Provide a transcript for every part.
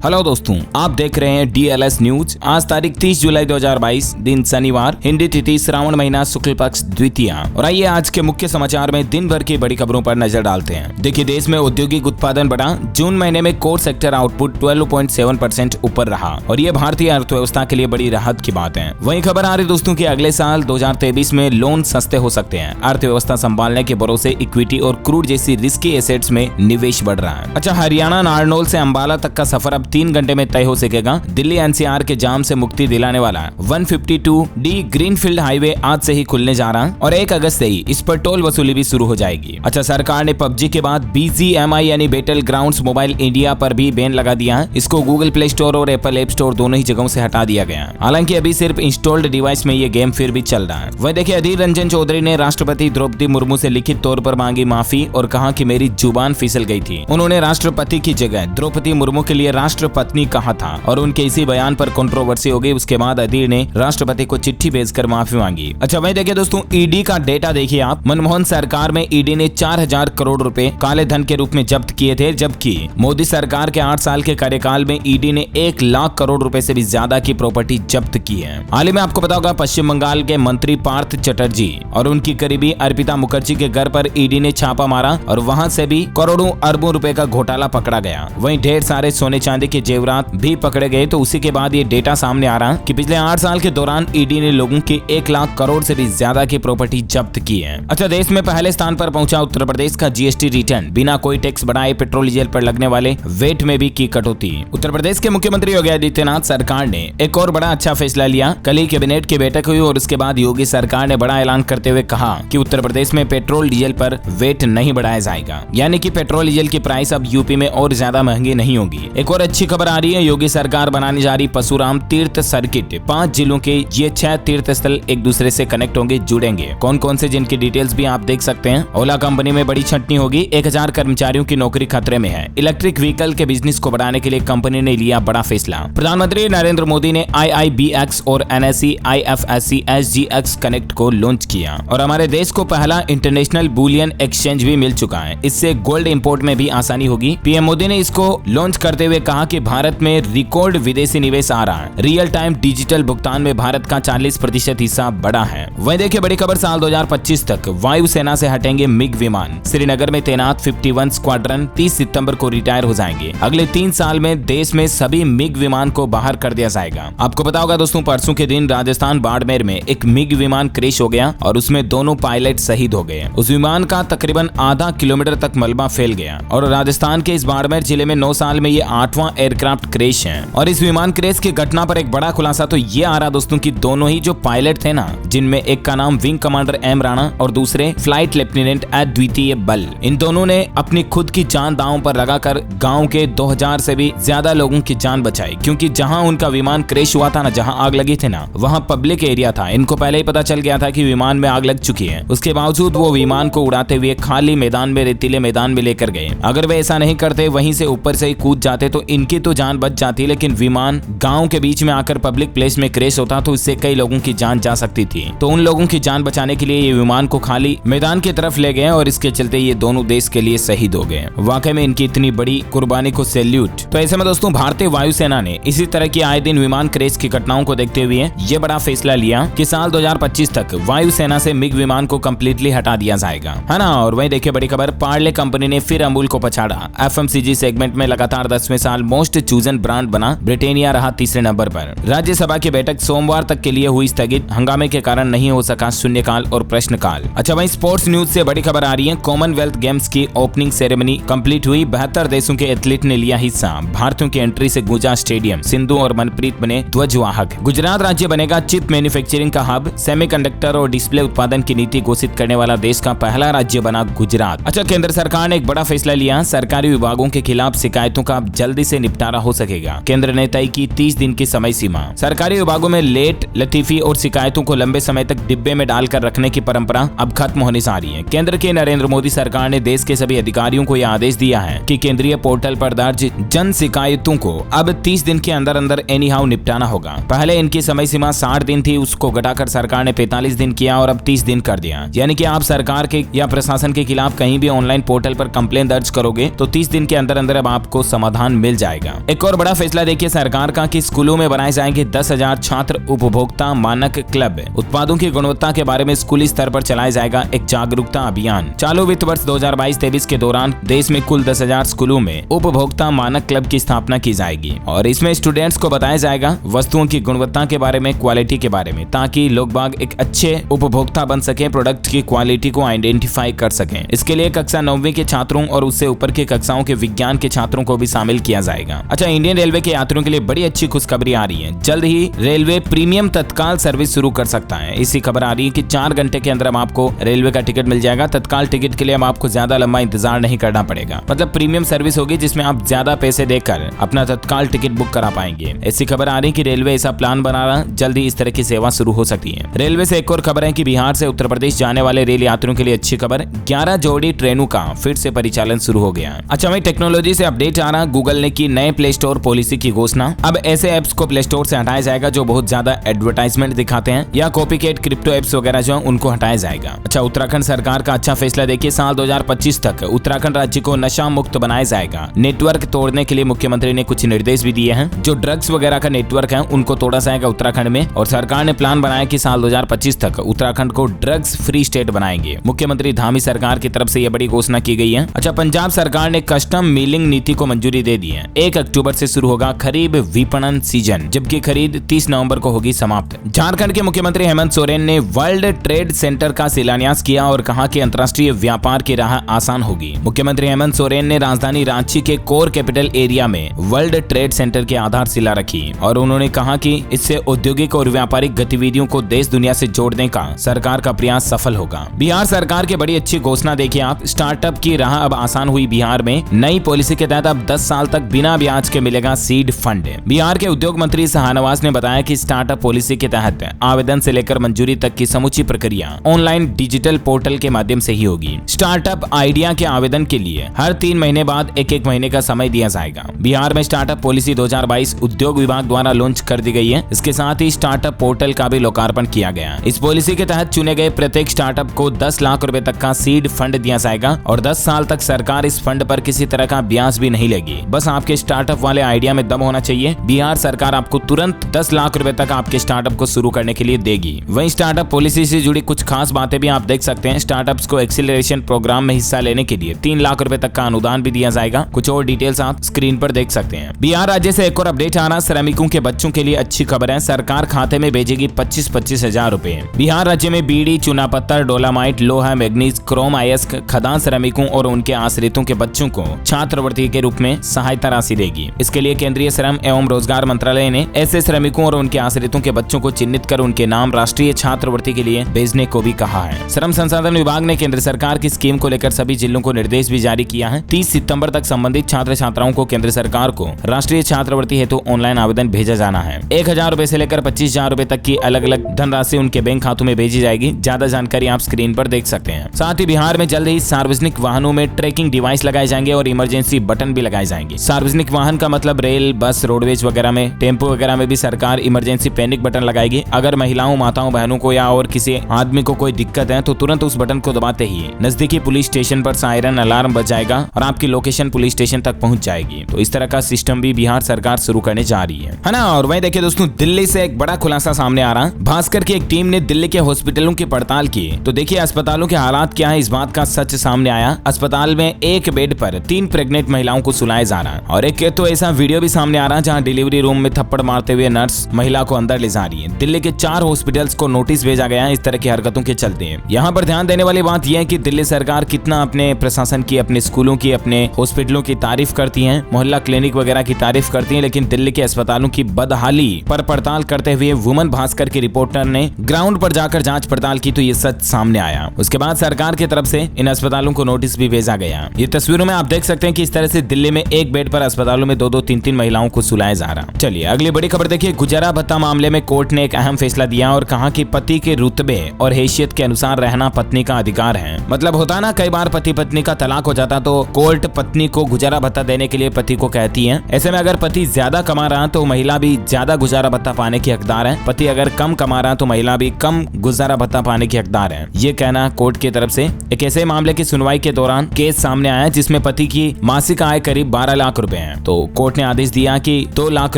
Hello दोस्तों, आप देख रहे हैं DLS न्यूज। आज तारीख 30 जुलाई 2022, दिन शनिवार, हिंदी तिथि श्रावण महीना शुक्ल पक्ष द्वितीया। और आइए आज के मुख्य समाचार में दिन भर की बड़ी खबरों पर नजर डालते हैं। देखिए, देश में औद्योगिक उत्पादन बढ़ा। जून महीने में कोर सेक्टर आउटपुट 12.7% ऊपर रहा और ये भारतीय अर्थव्यवस्था के लिए बड़ी राहत की बात है। वहीं खबर आ रही दोस्तों की अगले साल 2023 में लोन सस्ते हो सकते हैं। अर्थव्यवस्था संभालने के भरोसे इक्विटी और क्रूड जैसी रिस्की एसेट्स में निवेश बढ़ रहा है। अच्छा, हरियाणा नारनौल से अंबाला तक का सफर अब 3 घंटे में तय हो सकेगा। दिल्ली NCR के जाम से मुक्ति दिलाने वाला 152D ग्रीनफील्ड हाईवे आज से ही खुलने जा रहा और 1 अगस्त से ही इस पर टोल वसूली भी शुरू हो जाएगी। अच्छा, सरकार ने PUBG के बाद BGMI यानी बैटल ग्राउंड्स मोबाइल इंडिया पर भी बैन लगा दिया है। इसको गूगल प्ले स्टोर और एप्पल ऐप स्टोर दोनों ही जगहों से हटा दिया गया। हालांकि अभी सिर्फ इंस्टॉल्ड डिवाइस में ये गेम फिर भी चल रहा है। वह देखिए, अधीर रंजन चौधरी ने राष्ट्रपति द्रौपदी मुर्मू से लिखित तौर पर मांगी माफी और कहा कि मेरी जुबान फिसल गई थी। उन्होंने राष्ट्रपति की जगह द्रौपदी मुर्मू के लिए राष्ट्रपत्नी कहा था और उनके इसी बयान पर कंट्रोवर्सी हो गई। उसके बाद अधीर ने राष्ट्रपति को चिट्ठी भेजकर माफी मांगी। अच्छा, वही देखिए दोस्तों, ईडी का डेटा देखिए आप। मनमोहन सरकार में ईडी ने 4000 करोड़ रुपए काले धन के रूप में जब्त किए थे, जबकि मोदी सरकार के 8 साल के कार्यकाल में ईडी ने 1 लाख करोड़ रुपए से भी ज्यादा की प्रॉपर्टी जब्त की है। हाल ही में आपको पता होगा, पश्चिम बंगाल के मंत्री पार्थ चटर्जी और उनकी करीबी अर्पिता मुखर्जी के घर पर ईडी ने छापा मारा और वहां से भी करोड़ों अरबों रुपए का घोटाला पकड़ा गया। वहीं ढेर सारे सोने चांदी के जेवरात भी पकड़े गए। तो उसी के बाद ये डेटा सामने आ रहा कि पिछले 8 साल के दौरान ईडी ने लोगों की 1 लाख करोड़ से भी ज्यादा की प्रॉपर्टी जब्त की है। अच्छा, देश में पहले स्थान पर पहुंचा उत्तर प्रदेश का GST रिटर्न। बिना कोई टैक्स बढ़ाए पेट्रोल डीजल पर लगने वाले वेट में भी की कटौती। उत्तर प्रदेश के मुख्यमंत्री योगी आदित्यनाथ सरकार ने एक और बड़ा अच्छा फैसला लिया। कल ही कैबिनेट की बैठक हुई और उसके बाद योगी सरकार ने बड़ा ऐलान करते हुए कहा कि उत्तर प्रदेश में पेट्रोल डीजल पर वेट नहीं बढ़ाया जाएगा, यानी कि पेट्रोल डीजल की प्राइस अब यूपी में और ज्यादा महंगी नहीं होगी। एक और अच्छी खबर आ रही है, योगी सरकार बनाने जा रही परशुराम तीर्थ सर्किट। 5 जिलों के ये 6 तीर्थ स्थल एक दूसरे से कनेक्ट होंगे, जुड़ेंगे। कौन कौन से जिनकी डिटेल्स भी आप देख सकते हैं। ओला कंपनी में बड़ी छंटनी होगी। 1000 कर्मचारियों की नौकरी खतरे में है। इलेक्ट्रिक व्हीकल के बिजनेस को बढ़ाने के लिए कंपनी ने लिया बड़ा फैसला। प्रधानमंत्री नरेंद्र मोदी ने IIBX और NSE IFSC SGX कनेक्ट को लॉन्च किया और हमारे देश को पहला इंटरनेशनल बुलियन एक्सचेंज भी मिल चुका है। इससे गोल्ड इंपोर्ट में भी आसानी होगी। PM मोदी ने इसको लॉन्च करते हुए कहा कि भारत में रिकॉर्ड विदेशी निवेश आ रहा है। रियल टाइम डिजिटल भुगतान में भारत का 40% हिस्सा बढ़ा है। वहीं देखिए, बड़ी खबर, साल 2025 तक वायुसेना से हटेंगे मिग विमान। श्रीनगर में तैनात 51 स्क्वाड्रन 30 सितंबर को रिटायर हो जाएंगे। अगले 3 साल में देश में सभी मिग विमान को बाहर कर दिया जाएगा। आपको पता होगा दोस्तों, परसों के दिन राजस्थान बाड़मेर में एक मिग विमान क्रैश हो गया और उसमें दोनों पायलट शहीद हो गए। उस विमान का तकरीबन आधा किलोमीटर तक मलबा फैल गया और राजस्थान के इस बाड़मेर जिले में 9 साल में ये 8वां एयरक्राफ्ट क्रैश है। और इस विमान क्रैश की घटना पर एक बड़ा खुलासा तो ये आ रहा दोस्तों कि दोनों ही जो पायलट थे ना, जिनमें एक का नाम विंग कमांडर M राणा और दूसरे फ्लाइट लेफ्टिनेंट अद्वितीय बल, इन दोनों ने अपनी खुद की जान दांव पर लगाकर गांव के 2000 से भी ज्यादा लोगों की जान बचाई। क्योंकि जहां उनका विमान क्रैश हुआ था ना, जहां आग लगी थी ना, वहां पब्लिक एरिया था। इनको पहले ही पता चल गया था कि विमान में आग लग चुकी है। उसके बावजूद वो विमान को उड़ाते हुए खाली मैदान में, रेतीले मैदान में लेकर गए। अगर वे ऐसा नहीं करते, वहीं से ऊपर से ही कूद जाते तो इनकी तो जान बच जाती, लेकिन विमान गांव के बीच में आकर पब्लिक प्लेस में क्रैश होता तो इससे कई लोगों की जान जा सकती थी। तो उन लोगों की जान बचाने के लिए ये विमान को खाली मैदान की तरफ ले गए और इसके चलते ये दोनों देश के लिए शहीद हो गए। वाकई में इनकी इतनी बड़ी कुर्बानी को सैल्यूट। तो ऐसे में दोस्तों, भारतीय वायुसेना ने इसी तरह की आए दिन विमान क्रैश की घटनाओं को देखते हुए ये बड़ा फैसला लिया कि साल 2025 तक वायुसेना से मिग विमान को कम्प्लीटली हटा दिया जाएगा, है ना। और वही देखिए, बड़ी खबर, पार्ले कंपनी ने फिर अमूल को पछाड़ा। FMCG सेगमेंट में लगातार 10वें साल मोस्ट चूजन ब्रांड बना। ब्रिटानिया रहा तीसरे नंबर पर। राज्यसभा की बैठक सोमवार तक के लिए हुई स्थगित। हंगामे के कारण नहीं हो सका शून्यकाल और प्रश्नकाल। अच्छा, वहीं स्पोर्ट्स न्यूज से बड़ी खबर आ रही है। कॉमनवेल्थ गेम्स की ओपनिंग सेरेमनी कंप्लीट हुई। 72 देशों के एथलीट ने लिया हिस्सा। भारतीयों की एंट्री से गूंजा स्टेडियम। सिंधु और मनप्रीत बने ध्वजवाहक। गुजरात राज्य बनेगा चिप मैन्युफैक्चरिंग का हब। सेमीकंडक्टर और डिस्प्ले उत्पादन की नीति घोषित करने वाला देश का पहला राज्य बना गुजरात। अच्छा, केंद्र सरकार ने एक बड़ा फैसला लिया। सरकारी विभागों के खिलाफ शिकायतों का अब जल्दी से निपटारा हो सकेगा। केंद्र ने तय की 30 दिन की समय सीमा। सरकारी विभागों में लेट लतीफी और शिकायतों को लंबे समय तक डिब्बे में डालकर रखने की परंपरा अब खत्म होने जा रही है। केंद्र के नरेंद्र मोदी सरकार ने देश के सभी अधिकारियों को यह आदेश दिया है कि केंद्रीय पोर्टल पर दर्ज जन शिकायतों को अब 30 दिन के अंदर अंदर एनी हाउ निपटाना होगा। पहले इनकी समय सीमा 60 दिन थी, उसको घटाकर सरकार ने 45 दिन किया और अब 30 दिन कर दिया। यानी कि आप सरकार के या प्रशासन के खिलाफ कहीं भी ऑनलाइन पोर्टल पर कंप्लेन दर्ज करोगे तो 30 दिन के अंदर अंदर अब आपको समाधान मिल जाएगा। जाएगा। एक और बड़ा फैसला देखिए सरकार का कि स्कूलों में बनाए जाएंगे 10,000 छात्र उपभोक्ता मानक क्लब। उत्पादों की गुणवत्ता के बारे में स्कूली स्तर पर चलाया जाएगा एक जागरूकता अभियान। चालू वित्त वर्ष 2022-23 के दौरान देश में कुल 10,000 स्कूलों में उपभोक्ता मानक क्लब की स्थापना की जाएगी और इसमें स्टूडेंट्स को बताया जाएगा वस्तुओं की गुणवत्ता के बारे में, क्वालिटी के बारे में, ताकि लोग बाग एक अच्छे उपभोक्ता बन सके, प्रोडक्ट की क्वालिटी को आइडेंटिफाई कर सकें। इसके लिए कक्षा 9वीं के छात्रों और उससे ऊपर के कक्षाओं के विज्ञान के छात्रों को भी शामिल किया जाएगा। अच्छा, इंडियन रेलवे के यात्रियों के लिए बड़ी अच्छी खुशखबरी आ रही है। जल्द ही रेलवे प्रीमियम तत्काल सर्विस शुरू कर सकता है। इसी खबर आ रही है कि 4 घंटे के अंदर आपको रेलवे का टिकट मिल जाएगा। तत्काल टिकट के लिए अब आपको ज्यादा लंबा इंतजार नहीं करना पड़ेगा। मतलब प्रीमियम सर्विस होगी जिसमें आप ज्यादा पैसे देकर अपना तत्काल टिकट बुक करा पाएंगे। ऐसी खबर आ रही है कि रेलवे ऐसा प्लान बना रहा, जल्द ही इस तरह की सेवा शुरू हो सकती है। रेलवे से एक और खबर है कि बिहार से उत्तर प्रदेश जाने वाले रेल यात्रियों के लिए अच्छी खबर, 11 जोड़ी ट्रेनों का फिर से परिचालन शुरू हो गया। अच्छा, वही टेक्नोलॉजी से अपडेट आ रहा, गूगल ने की नए प्ले स्टोर पॉलिसी की घोषणा। अब ऐसे ऐप्स को प्ले स्टोर से हटाया जाएगा जो बहुत ज्यादा एडवर्टाइजमेंट दिखाते हैं या कॉपीकेट क्रिप्टो ऐप्स वगैरह जो उनको हटाया जाएगा। अच्छा, उत्तराखंड सरकार का अच्छा फैसला देखिए, साल 2025 तक उत्तराखंड राज्य को नशा मुक्त बनाया जाएगा। नेटवर्क तोड़ने के लिए मुख्यमंत्री ने कुछ निर्देश भी दिए हैं। जो ड्रग्स वगैरह का नेटवर्क है उनको तोड़ा जाएगा उत्तराखंड में और सरकार ने प्लान बनाया कि साल 2025 तक उत्तराखंड को ड्रग्स फ्री स्टेट बनाएंगे। मुख्यमंत्री धामी सरकार की तरफ से यह बड़ी घोषणा की गई है। अच्छा, पंजाब सरकार ने कस्टम मिलिंग नीति को मंजूरी दे दी है। 1 अक्टूबर से शुरू होगा खरीफ विपणन सीजन, जबकि खरीद 30 नवंबर को होगी समाप्त। झारखंड के मुख्यमंत्री हेमंत सोरेन ने वर्ल्ड ट्रेड सेंटर का शिलान्यास किया और कहा कि अंतर्राष्ट्रीय व्यापार की राह आसान होगी। मुख्यमंत्री हेमंत सोरेन ने राजधानी रांची के कोर कैपिटल एरिया में वर्ल्ड ट्रेड सेंटर की आधारशिला रखी और उन्होंने कहा कि इससे औद्योगिक और व्यापारिक गतिविधियों को देश दुनिया से जोड़ने का सरकार का प्रयास सफल होगा। बिहार सरकार की बड़ी अच्छी घोषणा देखिए आप, स्टार्टअप की राह अब आसान हुई। बिहार में नई पॉलिसी के तहत अब 10 साल तक बिना ब्याज के मिलेगा सीड फंड। बिहार के उद्योग मंत्री शाहनवाज ने बताया कि स्टार्टअप पॉलिसी के तहत आवेदन से लेकर मंजूरी तक की समूची प्रक्रिया ऑनलाइन डिजिटल पोर्टल के माध्यम से ही होगी। स्टार्टअप आइडिया के आवेदन के लिए हर 3 महीने बाद 1-1 महीने का समय दिया जाएगा। बिहार में स्टार्टअप पॉलिसी 2022 उद्योग विभाग द्वारा लॉन्च कर दी गई है। इसके साथ ही स्टार्टअप पोर्टल का भी लोकार्पण किया गया। इस पॉलिसी के तहत चुने गए प्रत्येक स्टार्टअप को 10 लाख रुपए तक का सीड फंड दिया जाएगा और 10 साल तक सरकार इस फंड पर किसी तरह का ब्याज भी नहीं लेगी। बस आपके स्टार्टअप वाले आइडिया में दम होना चाहिए। बिहार सरकार आपको तुरंत 10 लाख रुपए तक आपके स्टार्टअप को शुरू करने के लिए देगी। वहीं स्टार्टअप पॉलिसी से जुड़ी कुछ खास बातें भी आप देख सकते हैं। स्टार्टअप्स को एक्सीलरेशन प्रोग्राम में हिस्सा लेने के लिए 3 लाख रुपए तक का अनुदान भी दिया जाएगा। कुछ और डिटेल्स आप स्क्रीन पर देख सकते हैं। बिहार राज्य से एक और अपडेट आ रहा, श्रमिकों के बच्चों के लिए अच्छी खबर है। सरकार खाते में भेजेगी 25-25 हजार रुपए। बिहार राज्य में बीड़ी, चूना पत्थर, डोलामाइट, लोहा, मैग्नीज, क्रोम, अयस्क, खदान श्रमिकों और उनके आश्रितों के बच्चों को छात्रवृत्ति के रूप में सहायता राशि देगी। इसके लिए केंद्रीय श्रम एवं रोजगार मंत्रालय ने ऐसे श्रमिकों और उनके आश्रितों के बच्चों को चिन्हित कर उनके नाम राष्ट्रीय छात्रवृत्ति के लिए भेजने को भी कहा है। श्रम संसाधन विभाग ने केंद्र सरकार की स्कीम को लेकर सभी जिलों को निर्देश भी जारी किया है। 30 सितंबर तक संबंधित छात्र छात्राओं को केंद्र सरकार को राष्ट्रीय छात्रवृत्ति हेतु ऑनलाइन आवेदन भेजा जाना है। 1,000 रुपए से लेकर 25,000 रुपए तक की अलग अलग धनराशि उनके बैंक खातों में भेजी जाएगी। ज्यादा जानकारी आप स्क्रीन पर देख सकते हैं। साथ ही बिहार में जल्द ही सार्वजनिक वाहनों में ट्रैकिंग डिवाइस लगाए जाएंगे और इमरजेंसी बटन भी लगाए जाएंगे। सार्वजनिक वाहन का मतलब रेल, बस, रोडवेज वगैरह में, टेम्पो वगैरह में भी सरकार इमरजेंसी पैनिक बटन लगाएगी। अगर महिलाओं, माताओं, बहनों को या और किसी आदमी को कोई दिक्कत है तो तुरंत उस बटन को दबाते ही नजदीकी पुलिस स्टेशन पर सायरन अलार्म बज जाएगा और आपकी लोकेशन पुलिस स्टेशन तक पहुंच जाएगी। तो इस तरह का सिस्टम भी बिहार सरकार शुरू करने जा रही है ना। और वहीं देखिए दोस्तों, दिल्ली से एक बड़ा खुलासा सामने आ रहा। भास्कर की एक टीम ने दिल्ली के हॉस्पिटलों की पड़ताल की तो देखिए अस्पतालों के हालात क्या है, इस बात का सच सामने आया। अस्पताल में एक बेड पर 3 प्रेग्नेंट महिलाओं को सुलाया जा रहा है और एक तो ऐसा वीडियो भी सामने आ रहा है जहां डिलीवरी रूम में थप्पड़ मारते हुए नर्स महिला को अंदर ले जा रही है। दिल्ली के 4 हॉस्पिटल्स को नोटिस भेजा गया है इस तरह की हरकतों के चलते। यहाँ पर ध्यान देने वाली बात यह है कि दिल्ली सरकार कितना अपने प्रशासन की, अपने स्कूलों की, अपने हॉस्पिटलों की तारीफ करती है, मोहल्ला क्लिनिक वगैरह की तारीफ करती है, लेकिन दिल्ली के अस्पतालों की बदहाली पर पड़ताल करते हुए वुमन भास्कर की रिपोर्टर ने ग्राउंड पर जाकर जांच पड़ताल की तो ये सच सामने आया। उसके बाद सरकार की तरफ से इन अस्पतालों को नोटिस भी भेजा गया। ये तस्वीरों में आप देख सकते हैं कि इस तरह से दिल्ली में एक बेड पर अस्पतालों में 2-2, 3-3 महिलाओं को सुलाया जा रहा। चलिए अगली बड़ी खबर देखिए। गुजारा भत्ता मामले में कोर्ट ने एक अहम फैसला दिया और कहा कि पति के रुतबे और हैसियत के अनुसार रहना पत्नी का अधिकार है। मतलब होता ना, कई बार पति पत्नी का तलाक हो जाता तो कोर्ट पत्नी को गुजारा भत्ता देने के लिए पति को कहती है। ऐसे में अगर पति ज्यादा कमा रहा तो महिला भी ज्यादा गुजारा भत्ता पाने की हकदार है। पति अगर कम कमा रहा तो महिला भी कम गुजारा भत्ता पाने की हकदार है। ये कहना कोर्ट की तरफ से एक ऐसे मामले की सुनवाई के दौरान केस सामने आया जिसमें पति की मासिक आय करीब 12 लाख रुपए रुपए हैं। तो कोर्ट ने आदेश दिया कि 2 लाख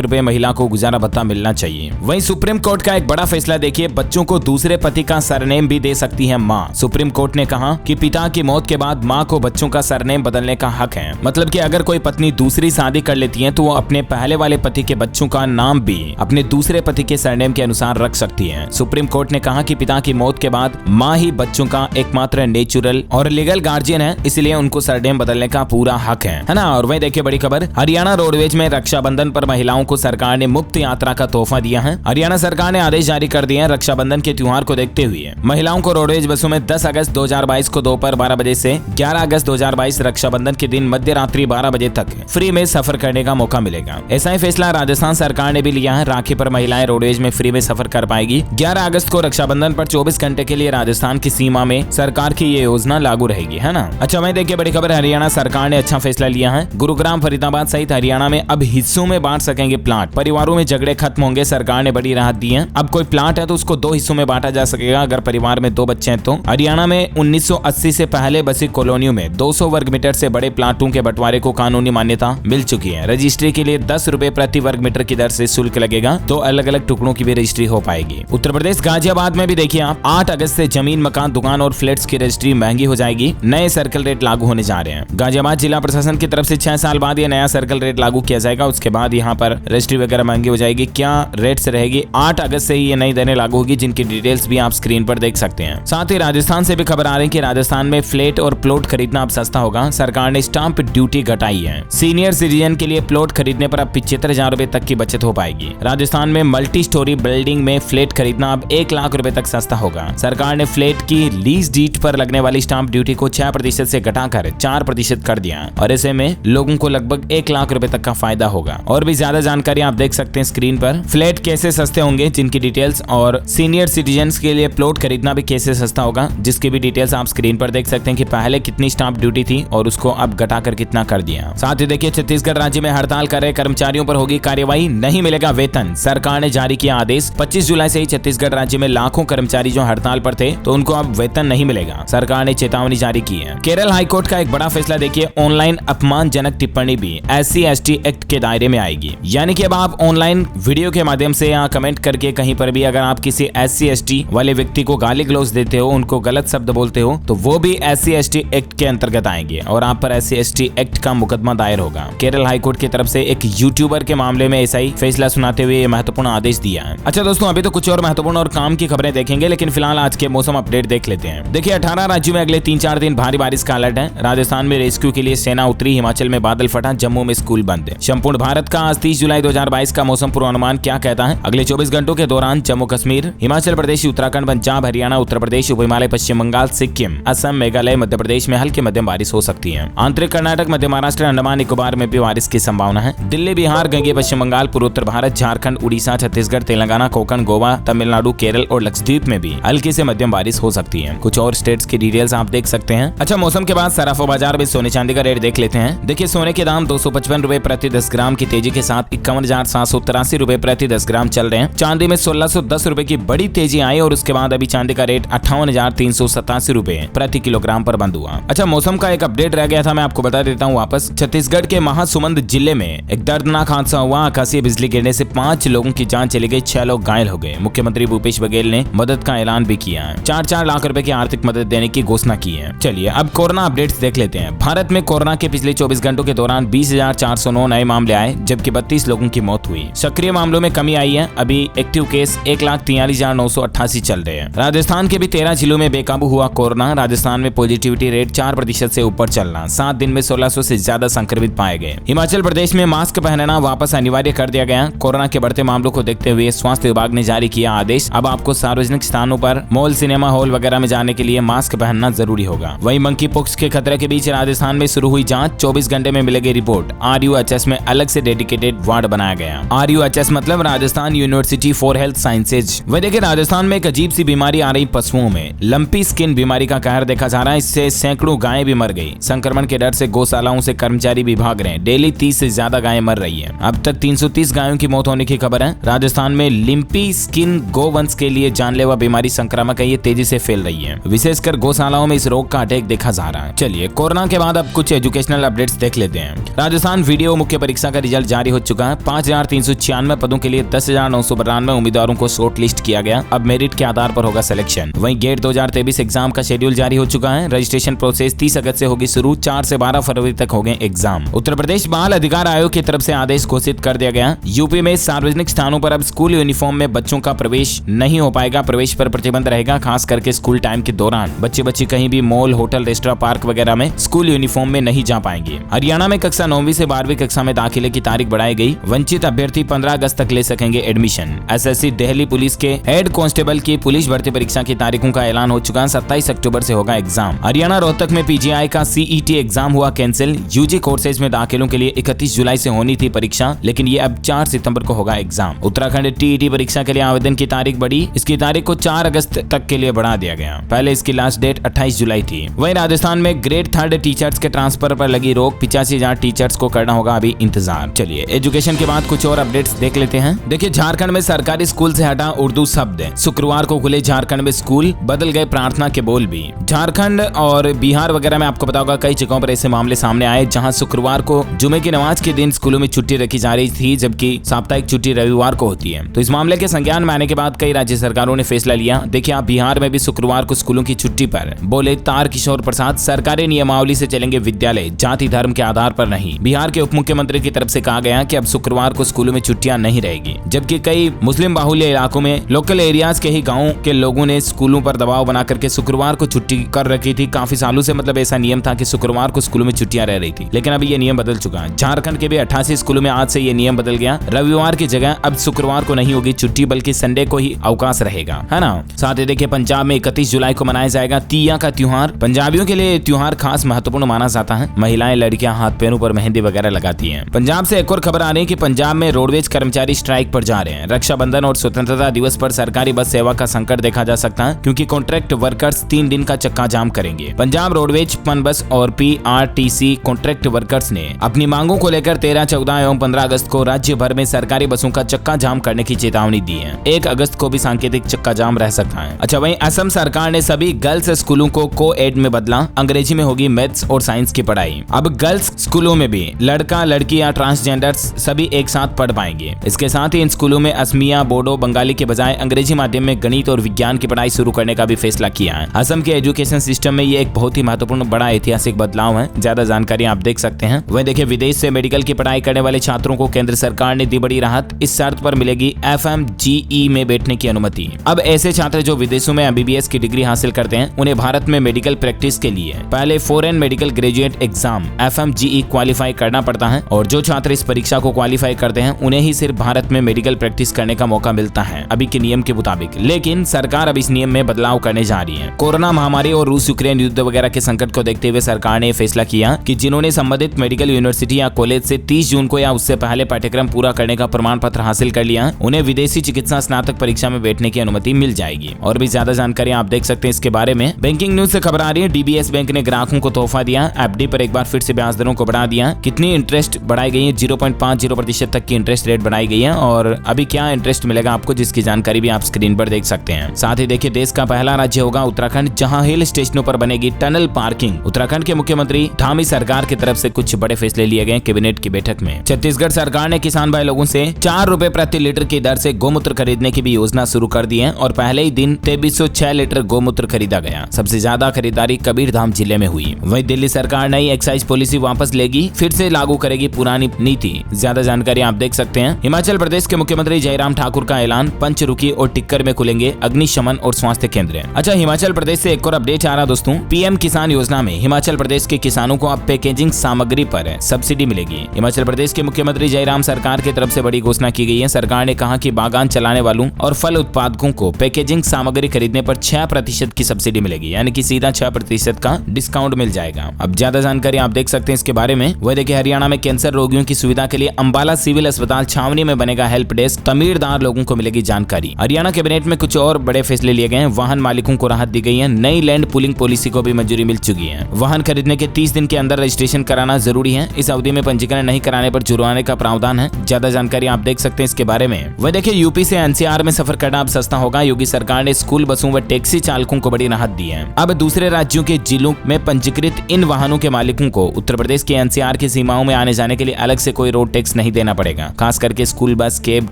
रुपए महिला को गुजारा भत्ता मिलना चाहिए। वहीं सुप्रीम कोर्ट का एक बड़ा फैसला देखिए, बच्चों को दूसरे पति का सरनेम भी दे सकती है माँ। सुप्रीम कोर्ट ने कहा कि पिता की मौत के बाद माँ को बच्चों का सरनेम बदलने का हक है। मतलब कि अगर कोई पत्नी दूसरी शादी कर लेती है तो वो अपने पहले वाले पति के बच्चों का नाम भी अपने दूसरे पति के सरनेम के अनुसार रख सकती है। सुप्रीम कोर्ट ने कहा कि पिता की मौत के बाद माँ ही बच्चों का एकमात्र नेचुरल और लीगल गार्जियन है, इसलिए उनको सरनेम बदलने का पूरा हक है ना। और वही देखिए बड़ी खबर, हरियाणा रोडवेज में रक्षाबंधन पर महिलाओं को सरकार ने मुफ्त यात्रा का तोहफा दिया है। हरियाणा सरकार ने आदेश जारी कर दिए हैं। रक्षाबंधन के त्योहार को देखते हुए महिलाओं को रोडवेज बसों में 10 अगस्त 2022 को दोपहर 12 बजे से 11 अगस्त 2022 रक्षाबंधन के दिन मध्य रात्रि 12 बजे तक फ्री में सफर करने का मौका मिलेगा। ऐसा ही फैसला राजस्थान सरकार ने भी लिया है। राखी पर महिलाएं रोडवेज में फ्री में सफर कर पाएगी। 11 अगस्त को रक्षाबंधन पर 24 घंटे के लिए राजस्थान की सीमा में सरकार की ये योजना लागू रहेगी, है ना। अच्छा वहीं देखिए बड़ी खबर, हरियाणा सरकार ने अच्छा फैसला लिया है। गुरुग्राम, फरीदाबाद सहित हरियाणा में अब हिस्सों में बांट सकेंगे प्लाट। परिवारों में झगड़े खत्म होंगे, सरकार ने बड़ी राहत दी है। अब कोई प्लाट है तो उसको 2 हिस्सों में बांटा जा सकेगा अगर परिवार में 2 बच्चे हैं तो। हरियाणा में 1980 से पहले बसी कॉलोनियों में 200 वर्ग मीटर से बड़े प्लाटों के बंटवारे को कानूनी मान्यता मिल चुकी है। रजिस्ट्री के लिए 10 रुपए प्रति वर्ग मीटर की दर से शुल्क लगेगा, तो अलग अलग टुकड़ों की भी रजिस्ट्री हो पाएगी। उत्तर प्रदेश गाजियाबाद में भी देखिए आप 8 अगस्त से जमीन, मकान, दुकान और फ्लैट्स की रजिस्ट्री महंगी हो जाएगी। नए सर्कल रेट लागू होने जा रहे हैं। गाजियाबाद जिला प्रशासन की तरफ से 6 साल बाद ये नया सर्कल रेट लागू किया जाएगा। उसके बाद यहाँ पर रजिस्ट्री वगैरह महंगी हो जाएगी। क्या रेट्स रहेगी? 8 अगस्त से ये नई दरें लागू होगी, जिनकी डिटेल्स भी आप स्क्रीन पर देख सकते हैं। साथ ही राजस्थान से भी खबर आ रही है कि राजस्थान में फ्लैट और प्लॉट खरीदना अब सस्ता होगा। सरकार ने स्टाम्प ड्यूटी घटाई है। सीनियर सिटीजन के लिए प्लॉट खरीदने पर अब 75,000 रुपए तक की बचत हो पाएगी। राजस्थान में मल्टी स्टोरी बिल्डिंग में फ्लैट खरीदना अब 1 लाख रुपए तक सस्ता होगा। सरकार ने फ्लैट की लीज डीड पर लगने वाली स्टाम्प ड्यूटी को 6% से घटाकर 4% कर दिया और ऐसे में लोगों को लगभग 1 लाख रुपए तक का फायदा होगा। और भी ज्यादा जानकारी आप देख सकते हैं स्क्रीन पर। फ्लैट कैसे सस्ते होंगे जिनकी डिटेल्स, और सीनियर सिटीजन के लिए प्लॉट खरीदना भी कैसे सस्ता होगा जिसकी भी डिटेल्स आप स्क्रीन पर देख सकते हैं कि पहले कितनी स्टाम्प ड्यूटी थी और उसको अब घटाकर कितना कर दिया। साथ ही देखिए छत्तीसगढ़ राज्य में हड़ताल कर रहे कर्मचारियों पर होगी कार्यवाही, नहीं मिलेगा वेतन। सरकार ने जारी किया आदेश। 25 जुलाई से ही छत्तीसगढ़ राज्य में लाखों कर्मचारी जो हड़ताल पर थे तो उनको अब वेतन नहीं मिलेगा। सरकार ने चेतावनी जारी की है। केरल हाईकोर्ट का एक बड़ा फैसला देखिए, ऑनलाइन अपमानजनक टिप्पणी भी SC/ST एक्ट के दायरे में आएगी। यानी कि अब आप ऑनलाइन वीडियो के माध्यम से या कमेंट करके कहीं पर भी अगर आप किसी SC/ST वाले व्यक्ति को गाली गलौज देते हो, उनको गलत शब्द बोलते हो, तो वो भी SC/ST एक्ट के अंतर्गत आएंगे और आप पर SC/ST एक्ट का मुकदमा दायर होगा। केरल हाईकोर्ट की तरफ से एक यूट्यूबर के मामले में ऐसा ही फैसला सुनाते हुए महत्वपूर्ण आदेश दिया है। अच्छा दोस्तों, अभी तो कुछ और महत्वपूर्ण और काम की खबरें देखेंगे, लेकिन फिलहाल आज के मौसम अपडेट देख लेते हैं। देखिए 18 राज्यों में अगले 3-4 दिन भारी बारिश का अलर्ट है। राजस्थान में रेस्क्यू के लिए सेना उतरी, हिमाचल में बादल फटा, जम्मू में स्कूल बंद। संपूर्ण भारत का आज 30 जुलाई 2022 का मौसम पूर्वानुमान क्या कहता है? अगले 24 घंटों के दौरान जम्मू कश्मीर, हिमाचल प्रदेश, उत्तराखंड, पंजाब, हरियाणा, उत्तर प्रदेश, उप हिमालय, पश्चिम बंगाल, सिक्किम, असम, मेघालय, मध्य प्रदेश में हल्की मध्यम बारिश हो सकती है। आंतरिक कर्नाटक, मध्य महाराष्ट्र, अंडमान निकोबार में भी बारिश की संभावना है। दिल्ली, बिहार, गंगे पश्चिम बंगाल, पूर्वोत्तर भारत, झारखंड, उड़ीसा, छत्तीसगढ़, तेलंगाना, कोकण, गोवा, तमिलनाडु, केरल और लक्षद्वीप में भी हल्की से मध्यम बारिश हो सकती है। कुछ और स्टेट्स की डिटेल्स आप देख सकते हैं। अच्छा, मौसम के बाद सराफा बाजार में सोने चांदी का रेट देख लेते हैं। देखिए सोने के दाम 255 रुपए प्रति 10 ग्राम की तेजी के साथ 51,783 रुपए प्रति 10 ग्राम चल रहे हैं। चांदी में 1610 रुपए की बड़ी तेजी आई और उसके बाद अभी चांदी का रेट 58,387 रुपए प्रति किलोग्राम पर बंद हुआ। अच्छा, मौसम का एक अपडेट रह गया था, मैं आपको बता देता हूँ वापस। छत्तीसगढ़ के महासुमंद जिले में एक दर्दनाक हादसा हुआ। आकाशीय बिजली गिरने से 5 लोगों की जान चली गई, 6 लोग घायल हो गए। मुख्यमंत्री भूपेश बघेल ने मदद का ऐलान भी किया है। 4-4 लाख रुपए की आर्थिक मदद देने की घोषणा की है। चलिए अब कोरोना अपडेट्स देख लेते हैं। भारत में कोरोना के पिछले 24 घंटों के दौरान 20,409 नए मामले आए, जबकि 32 लोगों की मौत हुई। सक्रिय मामलों में कमी आई है। अभी एक्टिव केस 1,43,988 चल रहे हैं। राजस्थान के भी 13 जिलों में बेकाबू हुआ कोरोना। राजस्थान में पॉजिटिविटी रेट 4% से ऊपर चलना। 7 दिन में 1600 से ज्यादा संक्रमित पाए गए। हिमाचल प्रदेश में मास्क पहनना वापस अनिवार्य कर दिया गया। कोरोना के बढ़ते मामलों को देखते हुए स्वास्थ्य विभाग ने जारी किया आदेश। अब आपको सार्वजनिक स्थानों पर, मॉल, सिनेमा हॉल वगैरह में जाने के लिए मास्क पहनना जरूरी होगा। वहीं मंकी पॉक्स के खतरे के बीच राजस्थान में शुरू हुई जांच। 24 घंटे में मिलेगी रिपोर्ट। RUHS में अलग से डेडिकेटेड वार्ड बनाया गया। RUHS मतलब Rajasthan university for health sciences. वह देखिए राजस्थान में एक अजीब सी बीमारी आ रही पशुओं में। लंपी स्किन बीमारी का कहर देखा जा रहा है। इससे सैकड़ों गायें भी मर गई। संक्रमण के डर से गौशालाओं से कर्मचारी भी भाग रहे हैं। डेली 30 से ज्यादा गायें मर रही है। अब तक 330 गायों की मौत होने की खबर है। राजस्थान में लिम्पी स्किन गोवंश के लिए जानलेवा बीमारी संक्रामक है। ये तेजी से फैल रही है। विशेषकर गौशालाओं में इस रोग का अटैक देखा जा रहा है। चलिए कोरोना के बाद अब कुछ एजुकेशनल अपडेट्स देख लेते हैं। राजस्थान वीडियो मुख्य परीक्षा का रिजल्ट जारी हो चुका है। 5,396 पदों के लिए 10,992 उम्मीदवारों को शॉर्ट लिस्ट किया गया। अब मेरिट के आधार पर होगा सिलेक्शन। वहीं गेट 2023 एग्जाम का शेड्यूल जारी हो चुका है। रजिस्ट्रेशन प्रोसेस 30 अगस्त से होगी शुरू। 4 से 12 फरवरी तक होंगे एग्जाम। उत्तर प्रदेश बाल अधिकार आयोग की तरफ से आदेश घोषित कर दिया गया। यूपी में सार्वजनिक स्थानों पर अब स्कूल यूनिफॉर्म में बच्चों का प्रवेश नहीं हो पाएगा। प्रवेश पर प्रतिबंध रहेगा, खास करके स्कूल टाइम के दौरान। बच्चे कहीं भी मॉल, होटल, रेस्टोरेंट, पार्क वगैरह में स्कूल यूनिफॉर्म में नहीं जा पाएंगे। हरियाणा में कक्षा 9वीं से 12वीं कक्षा में दाखिले की तारीख बढ़ाई गई। वंचित अभ्यर्थी 15 अगस्त तक ले सकेंगे एडमिशन। एसएससी दिल्ली पुलिस के हेड कांस्टेबल की पुलिस भर्ती परीक्षा की तारीखों का ऐलान हो चुका है। 27 अक्टूबर से होगा एग्जाम। हरियाणा रोहतक में पीजीआई का सीईटी एग्जाम हुआ कैंसिल। यूजी कोर्सेज में दाखिलों के लिए 31 जुलाई से होनी थी परीक्षा, लेकिन ये अब 4 सितंबर को होगा एग्जाम। उत्तराखंड टीईटी परीक्षा के लिए आवेदन की तारीख बढ़ी। इसकी तारीख को 4 अगस्त तक के लिए बढ़ा दिया गया। पहले इसकी लास्ट डेट 28 जुलाई थी। वहीं राजस्थान में ग्रेड 3 टीचर्स के ट्रांसफर पर लगी रोक। 85,000 टीचर्स को करना होगा अभी इंतजार। चलिए एजुकेशन के बाद कुछ और अपडेट्स देख लेते हैं। देखिए, झारखंड में सरकारी स्कूल से हटा उर्दू शब्द। शुक्रवार को खुले झारखंड में स्कूल, बदल गए प्रार्थना के बोल भी। झारखंड और बिहार वगैरह में आपको पता होगा कई जगहों पर ऐसे मामले सामने आए जहां शुक्रवार को जुमे की नमाज के दिन स्कूलों में छुट्टी रखी जा रही थी, जबकि साप्ताहिक छुट्टी रविवार को होती है। तो इस मामले के संज्ञान में आने के बाद कई राज्य सरकारों ने फैसला लिया। देखिए, आप बिहार में भी शुक्रवार को स्कूलों की छुट्टी पर बोले तारकिशोर प्रसाद, सरकारी नियमावली से चलेंगे विद्यालय, जाति धर्म के आधार पर नहीं। बिहार के उप मुख्यमंत्री की तरफ से कहा गया कि अब शुक्रवार को स्कूलों में छुट्टियां नहीं रहेगी, जबकि कई मुस्लिम बाहुल्य इलाकों में लोकल एरियाज के ही गांवों के लोगों ने स्कूलों पर दबाव बना करके शुक्रवार को छुट्टी कर रखी थी। काफी सालों से मतलब ऐसा नियम था कि शुक्रवार को स्कूलों में छुट्टियां रह रही थी, लेकिन अब ये नियम बदल चुका है। झारखंड के भी 88 स्कूलों में आज से ये नियम बदल गया। रविवार की जगह अब शुक्रवार को नहीं होगी छुट्टी, बल्कि संडे को ही अवकाश रहेगा, है ना। साथ ही देखिए, पंजाब में 31 जुलाई को मनाया जाएगा तीया का त्योहार। पंजाबियों के लिए त्योहार खास महत्वपूर्ण माना जाता है। महिलाएं, लड़कियां हाथ पैरों पर मेहंदी वगैरह लगाती हैं। पंजाब से एक और खबर आ रही है कि पंजाब में रोडवेज कर्मचारी स्ट्राइक पर जा रहे हैं। रक्षाबंधन और स्वतंत्रता दिवस पर सरकारी बस सेवा का संकट देखा जा सकता है, क्योंकि कॉन्ट्रैक्ट वर्कर्स 3 दिन का चक्का जाम करेंगे। पंजाब रोडवेज, पनबस और पीआरटीसी कॉन्ट्रैक्ट वर्कर्स ने अपनी मांगों को लेकर 13, 14 एवं 15 अगस्त को राज्य भर में सरकारी बसों का चक्का जाम करने की चेतावनी दी है। 1 अगस्त को भी सांकेतिक चक्का जाम रह सकता है। अच्छा, वहीं असम सरकार ने सभी गर्ल्स स्कूलों को को-एड में बदला। अंग्रेजी में होगी मैथ्स और साइंस की पढ़ाई। अब गर्ल्स स्कूलों में भी लड़का, लड़की या ट्रांसजेंडर्स सभी एक साथ पढ़ पाएंगे। इसके साथ ही इन स्कूलों में असमिया, बोडो, बंगाली के बजाय अंग्रेजी माध्यम में गणित और विज्ञान की पढ़ाई शुरू करने का भी फैसला किया है। असम के एजुकेशन सिस्टम में ये एक बहुत ही महत्वपूर्ण बड़ा ऐतिहासिक बदलाव है। ज्यादा जानकारी आप देख सकते हैं। वह देखिए, विदेश से मेडिकल की पढ़ाई करने वाले छात्रों को केंद्र सरकार ने दी बड़ी राहत। इस शर्त पर मिलेगी FMGE में बैठने की अनुमति। अब ऐसे छात्र जो विदेशों में MBBS की डिग्री हासिल करते हैं, उन्हें भारत में मेडिकल प्रैक्टिस के लिए पहले foreign medical graduate exam FMGE qualify करना पड़ता है, और जो छात्र इस परीक्षा को क्वालिफाई करते हैं उन्हें ही सिर्फ भारत में मेडिकल प्रैक्टिस करने का मौका मिलता है अभी के नियम के मुताबिक। लेकिन सरकार अब इस नियम में बदलाव करने जा रही है। कोरोना महामारी और रूस यूक्रेन युद्ध वगैरह के संकट को देखते हुए सरकार ने फैसला किया कि जिन्होंने संबंधित मेडिकल यूनिवर्सिटी या कॉलेज से 30 जून को या उससे पहले पाठ्यक्रम पूरा करने का प्रमाण पत्र हासिल कर लिया, उन्हें विदेशी चिकित्सा स्नातक परीक्षा में बैठने की अनुमति मिल जाएगी। और भी ज्यादा जानकारी आप देख सकते हैं इसके बारे में। बैंकिंग न्यूज से खबर आ रही है, DBS बैंक ने ग्राहकों को तोहफा दिया। FD पर एक बार फिर से ब्याज दरों को बढ़ा दिया। कितनी इंटरेस्ट बढ़ाई गई है? 0.50% तक की इंटरेस्ट रेट बढ़ाई गई है। और अभी क्या इंटरेस्ट मिलेगा आपको, जिसकी जानकारी भी आप स्क्रीन पर देख सकते हैं। साथ ही देखिए, देश का पहला राज्य होगा उत्तराखंड, जहां हिल स्टेशनों पर बनेगी टनल पार्किंग। उत्तराखंड के मुख्यमंत्री धामी सरकार की तरफ से कुछ बड़े फैसले लिए गए कैबिनेट की बैठक में। छत्तीसगढ़ सरकार ने किसान भाई लोगों से 4 रुपए प्रति लीटर की दर से गोमूत्र खरीदने की भी योजना शुरू कर दी है, और पहले ही दिन 2306 लीटर गोमूत्र खरीदा गया। सबसे ज्यादा खरीदारी कबीरधाम जिले में हुई। वहीं दिल्ली सरकार नई एक्साइज पॉलिसी वापस लेगी, फिर से लागू करेगी पुरानी नीति। ज्यादा जानकारी आप देख सकते हैं। हिमाचल प्रदेश के मुख्यमंत्री जयराम ठाकुर का ऐलान, पंचरुखी और टिक्कर में खुलेंगे अग्निशमन और स्वास्थ्य केंद्र। अच्छा, हिमाचल प्रदेश से एक और अपडेट आ रहा दोस्तों। PM किसान योजना में हिमाचल प्रदेश के किसानों को अब पैकेजिंग सामग्री पर सब्सिडी मिलेगी। हिमाचल प्रदेश के मुख्यमंत्री जयराम सरकार की तरफ से बड़ी घोषणा की गई है। सरकार ने कहा कि बागान चलाने वालों और फल उत्पादकों को पैकेजिंग सामग्री खरीदने पर 6% की सब्सिडी मिलेगी, यानी कि सीधा 6% का डिस्काउंट मिल जाएगा। अब ज्यादा जानकारी आप देख सकते हैं इसके बारे में। वह देखिए, हरियाणा में कैंसर रोगियों की सुविधा के लिए अंबाला सिविल अस्पताल छावनी में बनेगा हेल्प डेस्क। तमीरदार लोगों को मिलेगी जानकारी। हरियाणा कैबिनेट में कुछ और बड़े फैसले लिए गए हैं। वाहन मालिकों को राहत दी गई है। नई लैंड पूलिंग पॉलिसी को भी मंजूरी मिल चुकी है। वाहन खरीदने के 30 दिन के अंदर रजिस्ट्रेशन कराना जरूरी है। इस अवधि में पंजीकरण नहीं कराने पर जुर्माने का प्रावधान है। ज्यादा जानकारी आप देख सकते हैं इसके बारे में। वह देखिए, यूपी से NCR में सफर करना अब सस्ता होगा। योगी सरकार ने स्कूल बसों व टैक्सी चालकों को बड़ी राहत दी है। अब दूसरे राज्यों के जिलों में पंजीकृत इन वाहनों के मालिकों को उत्तर प्रदेश के NCR की सीमाओं में आने जाने के लिए अलग से कोई रोड टैक्स नहीं देना पड़ेगा। खास करके स्कूल बस, कैब,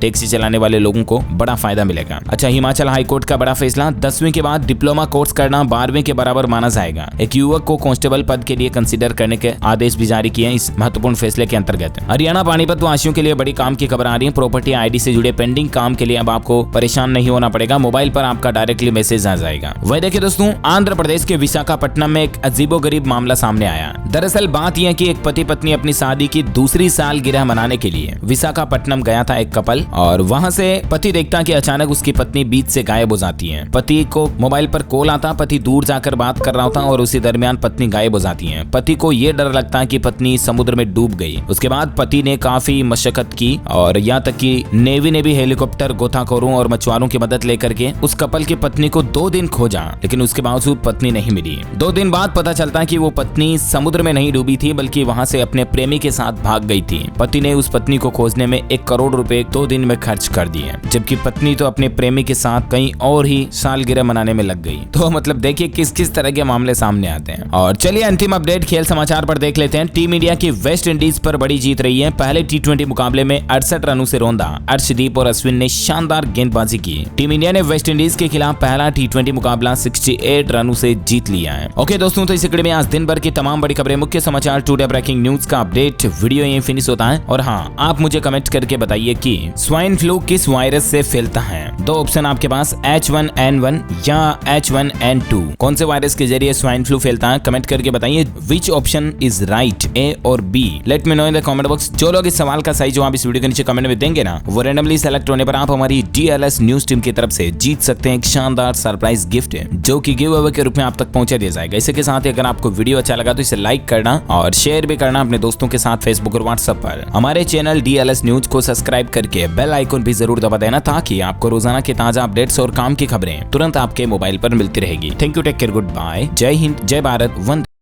टैक्सी चलाने वाले लोगों को बड़ा फायदा मिलेगा। अच्छा, हिमाचल हाईकोर्ट का बड़ा फैसला, 10वीं के बाद डिप्लोमा कोर्स करना 12वीं के बराबर माना जाएगा। एक युवक को कांस्टेबल पद के लिए कंसीडर करने के आदेश भी जारी किए इस महत्वपूर्ण फैसले के अंतर्गत। हरियाणा पानीपत वासियों के लिए बड़ी काम की खबर आ रही है। प्रॉपर्टी आईडी से जुड़े पेंडिंग काम के लिए अब आपको परेशान नहीं होना पड़ेगा, मोबाइल पर आपका डायरेक्टली मैसेज आ जाएगा। वही देखिए दोस्तों, आंध्र प्रदेश के विशाखापट्टनम में एक अजीबोगरीब मामला सामने आया। दरअसल बात यह कि एक पति पत्नी अपनी शादी की दूसरी सालगिरह मनाने के लिए विशाखापट्टनम गया था एक कपल, और वहां से पति देखता कि अचानक उसकी पत्नी बीच से गायब हो जाती है। पति को मोबाइल पर कॉल आता, पति दूर जाकर बात कर रहा होता और उसी दरमियान पत्नी गायब हो जाती है। पति को यह डर लगता है कि पत्नी समुद्र में डूब गई। उसके बाद पति ने काफी मशक्कत की और यहाँ तक कि नेवी ने भी हेलीकॉप्टर, गोताखोरों और मछुआरों की मदद लेकर के उस कपल की पत्नी को 2 दिन खोजा, लेकिन उसके बावजूद पत्नी नहीं मिली। 2 दिन बाद पता चलता है कि वो पत्नी समुद्र में नहीं डूबी थी, बल्कि वहां से अपने प्रेमी के साथ भाग गई थी। पति ने उस पत्नी को खोजने में 1 करोड़ रुपए 2 दिन में खर्च कर दिए, जबकि पत्नी तो अपने प्रेमी के साथ कहीं और ही सालगिरह मनाने में लग गई। तो मतलब देखिए किस किस तरह के मामले सामने आते हैं। और चलिए अंतिम अपडेट खेल समाचार पर देख लेते हैं। टीम इंडिया की वेस्ट इंडीज पर बड़ी जीत रही है। पहले T20 मुकाबले में 68 रनों से रौंदा अर्शदीप और अश्विन ने शानदार गेंदबाजी की। टीम इंडिया ने वेस्ट इंडीज के खिलाफ पहला T20 मुकाबला 68 रनों से जीत लिया है। ओके दोस्तों, तो इस कड़ी में आज दिन भर की तमाम बड़ी खबरें, मुख्य समाचार, टुडे ब्रेकिंग न्यूज का अपडेट वीडियो यहीं फिनिश होता है। और हाँ, आप मुझे कमेंट करके बताइए कि स्वाइन फ्लू किस वायरस से फैलता है। 2 ऑप्शन आपके पास, H1N1 या H1N2। कौन से वायरस के जरिए स्वाइन फ्लू फैलता है, कमेंट करके बताइए। Which option is right, A और B? Let me know in the comment box. जो लोग इस सवाल का सही जवाब इस वीडियो के नीचे कमेंट में देंगे ना, वो रैंडमली सेलेक्ट होने पर आप हमारी DLS न्यूज टीम की तरफ से जीत सकते हैं एक शानदार सरप्राइज गिफ्ट, जो कि गिव अवे के रूप में आप तक पहुंचा दिया जाएगा। इसी के साथ ही अगर आपको वीडियो अच्छा लगा तो इसे लाइक करना और शेयर भी करना अपने दोस्तों के साथ फेसबुक और व्हाट्सएप पर। हमारे चैनल DLS न्यूज को सब्सक्राइब करके बेल आइकन भी जरूर दबा देना, ताकि आपको रोजाना के ताजा अपडेट्स और काम की खबरें तुरंत आपके मोबाइल पर मिलती रहेगी। Thank you, take care, good bye, जय हिंद, जय भारत, वंदे।